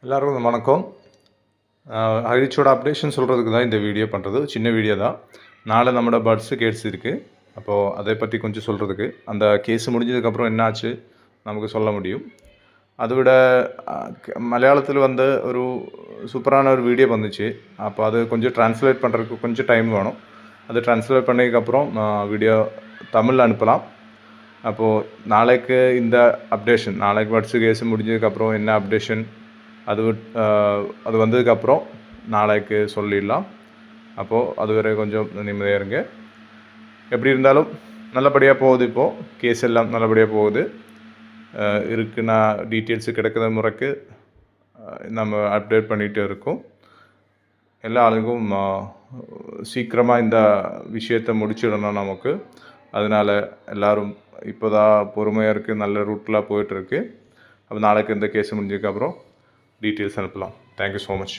எல்லாருக்கும் வணக்கம். ஹரிச்சோட அப்டேஷன் சொல்கிறதுக்கு தான் இந்த வீடியோ பண்ணுறது. சின்ன வீடியோ தான். நாளை நம்மளோட பர்த்ஸ் கேஸ் இருக்குது. அப்போது அதை பற்றி கொஞ்சம் சொல்கிறதுக்கு, அந்த கேஸ் முடிஞ்சதுக்கப்புறம் என்ன ஆச்சு நமக்கு சொல்ல முடியும். அதை விட மலையாளத்தில் வந்து ஒரு சூப்பரான ஒரு வீடியோ வந்துச்சு. அப்போ அது கொஞ்சம் ட்ரான்ஸ்லேட் பண்ணுறதுக்கு கொஞ்சம் டைம் வேணும். அது ட்ரான்ஸ்லேட் பண்ணதுக்கப்புறம் வீடியோ தமிழில் அனுப்பலாம். அப்போது நாளைக்கு இந்த அப்டேஷன், நாளைக்கு பர்த்ஸ் கேஸ் முடிஞ்சதுக்கப்புறம் என்ன அப்டேஷன் அது வந்ததுக்கப்புறம் நாளைக்கு சொல்லிடலாம். அப்போது அதுவரை கொஞ்சம் நிம்மதியாக இருங்க. எப்படி இருந்தாலும் நல்லபடியாக போகுது. இப்போது கேஸ் எல்லாம் நல்லபடியாக போகுது. இருக்குன்னா டீட்டெயில்ஸு கிடைக்கிற முறைக்கு நம்ம அப்டேட் பண்ணிகிட்டு இருக்கோம். எல்லா ஆளுக்கும் சீக்கிரமாக இந்த விஷயத்தை முடிச்சிடணும் நமக்கு. அதனால் எல்லோரும் இப்போ தான் பொறுமையாக இருக்குது, நல்ல ரூட்டில் போயிட்டுருக்கு. அப்போ நாளைக்கு இந்த கேஸ் முடிஞ்சதுக்கப்புறம் டீட்டெயில்ஸ் அனுப்பலாம். Thank you so much.